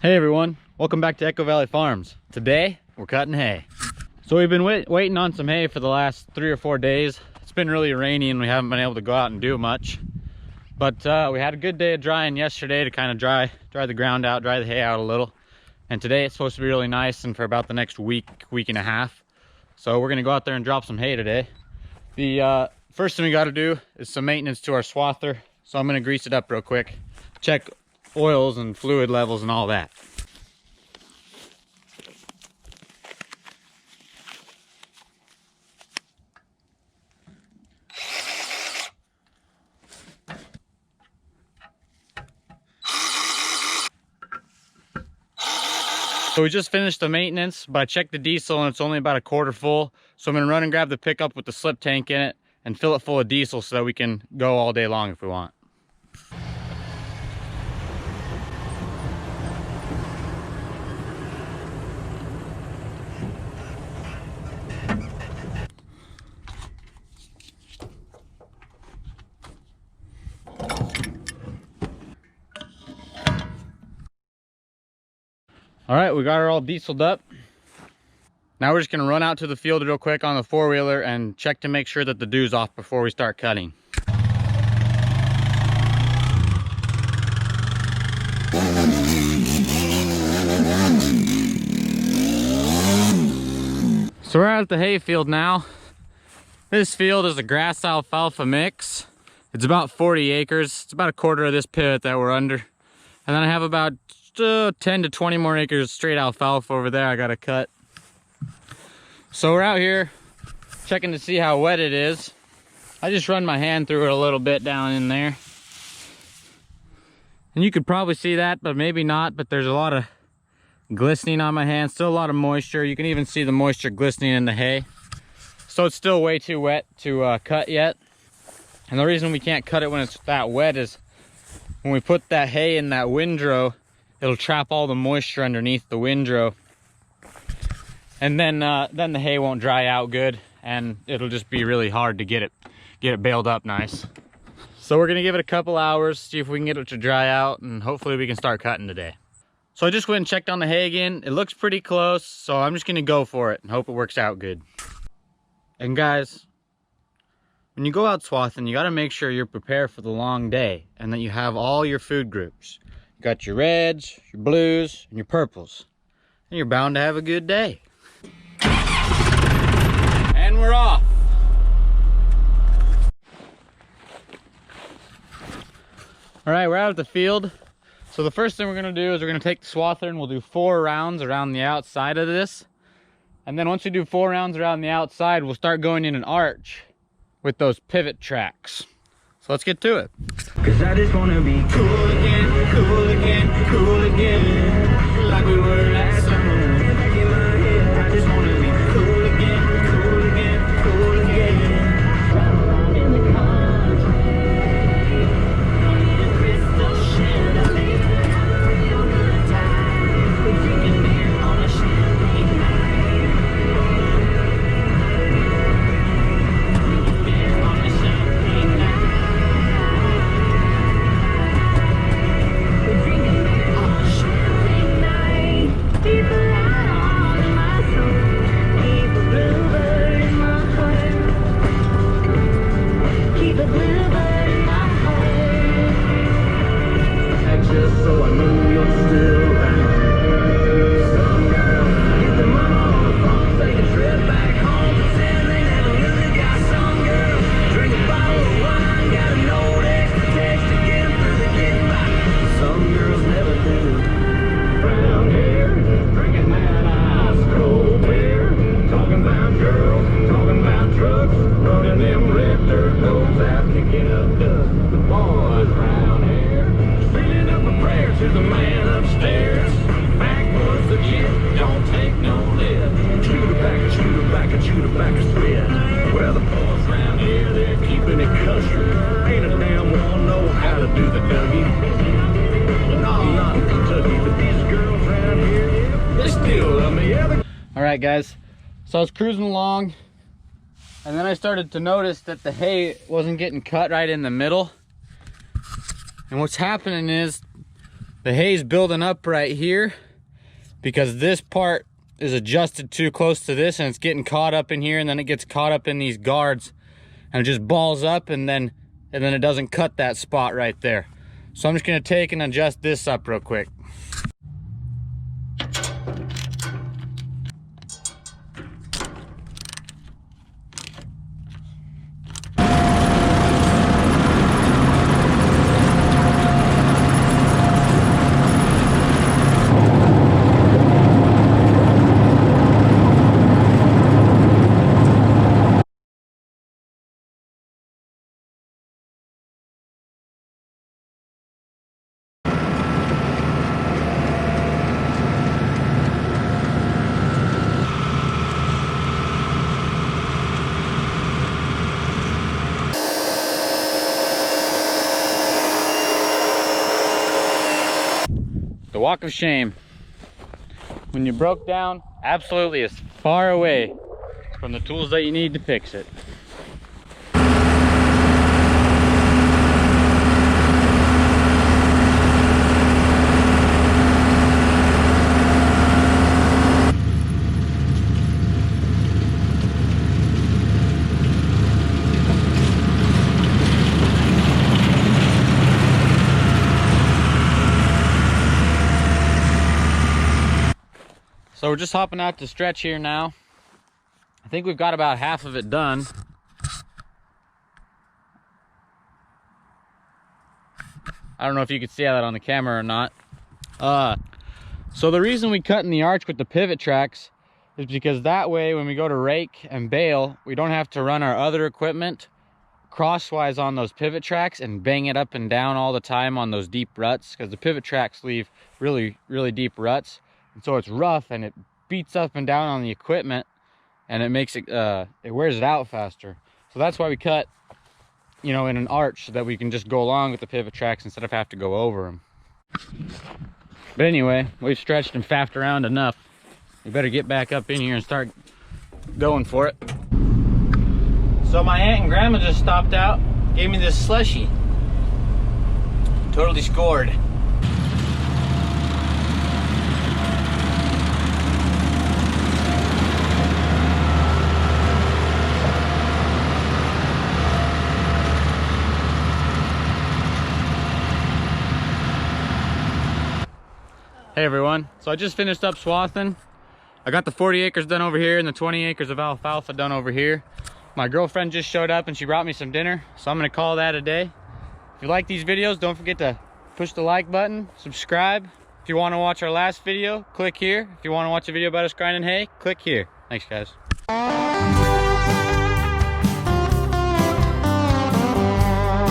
Hey everyone, welcome back to Echo Valley Farms. Today we're cutting hay. So we've been waiting on some hay for the last 3 or 4 days. It's been really rainy and we haven't been able to go out and do much. But we had a good day of drying yesterday to kind of dry the ground out, dry the hay out a little. And today it's supposed to be really nice and for about the next week and a half. So we're gonna go out there and drop some hay today. The first thing we gotta do is some maintenance to our swather. So I'm gonna grease it up real quick, check oils and fluid levels and all that. So we just finished the maintenance, but I checked the diesel and it's only about a quarter full. So I'm gonna run and grab the pickup with the slip tank in it and fill it full of diesel so that we can go all day long if we want. All right, we got her all dieseled up. Now we're just gonna run out to the field real quick on the four-wheeler and check to make sure that the dew's off before we start cutting. So we're out at the hay field now. This field is a grass alfalfa mix. It's about 40 acres. It's about a quarter of this pivot that we're under. And then I have about 10 to 20 more acres straight alfalfa over there I gotta cut. So we're out here checking to see how wet it is. I just run my hand through it a little bit down in there. And you could probably see that, but maybe not, but there's a lot of glistening on my hand, still a lot of moisture. You can even see the moisture glistening in the hay. So it's still way too wet to cut yet. And the reason we can't cut it when it's that wet is when we put that hay in that windrow, it'll trap all the moisture underneath the windrow. And then the hay won't dry out good and it'll just be really hard to get it baled up nice. So we're gonna give it a couple hours, see if we can get it to dry out, and hopefully we can start cutting today. So I just went and checked on the hay again. It looks pretty close, so I'm just gonna go for it and hope it works out good. And guys, when you go out swathing, you gotta make sure you're prepared for the long day and that you have all your food groups. You got your reds, your blues, and your purples. And you're bound to have a good day. And we're off. All right, we're out at the field. So the first thing we're gonna do is we're gonna take the swather and we'll do 4 rounds around the outside of this. And then once we do 4 rounds around the outside, we'll start going in an arch with those pivot tracks. So let's get to it. Cause I just wanna be cool again, cool again, cool again, like we were last summer. In my head, I just wanna be cool again, cool again, cool again. Travel in the country, crystal chandelier, have a real good time. We're drinking beer on a champagne night. Drinking beer on a champagne night. Alright guys, so I was cruising along and then I started to notice that the hay wasn't getting cut right in the middle. And what's happening is The hay's building up right here because this part is adjusted too close to this, and it's getting caught up in here, and then it gets caught up in these guards, and it just balls up, and then it doesn't cut that spot right there. So I'm just gonna take and adjust this up real quick. The walk of shame. When you broke down, absolutely as far away from the tools that you need to fix it. So we're just hopping out to stretch here now. I think we've got about half of it done. I don't know if you could see that on the camera or not. So the reason we cut in the arch with the pivot tracks is because that way when we go to rake and bale, we don't have to run our other equipment crosswise on those pivot tracks and bang it up and down all the time on those deep ruts, because the pivot tracks leave really deep ruts. And so it's rough and it beats up and down on the equipment, and it makes it, it wears it out faster. So that's why we cut, you know, in an arch, so that we can just go along with the pivot tracks instead of have to go over them. But anyway, we've stretched and faffed around enough. We better get back up in here and start going for it. So my aunt and grandma just stopped out, gave me this slushie. Totally scored. Hey everyone, so I just finished up swathing. I got the 40 acres done over here and the 20 acres of alfalfa done over here. My girlfriend just showed up and she brought me some dinner, so I'm gonna call that a day. If you like these videos, don't forget to push the like button, subscribe. If you wanna watch our last video, click here. If you wanna watch a video about us grinding hay, click here. Thanks guys.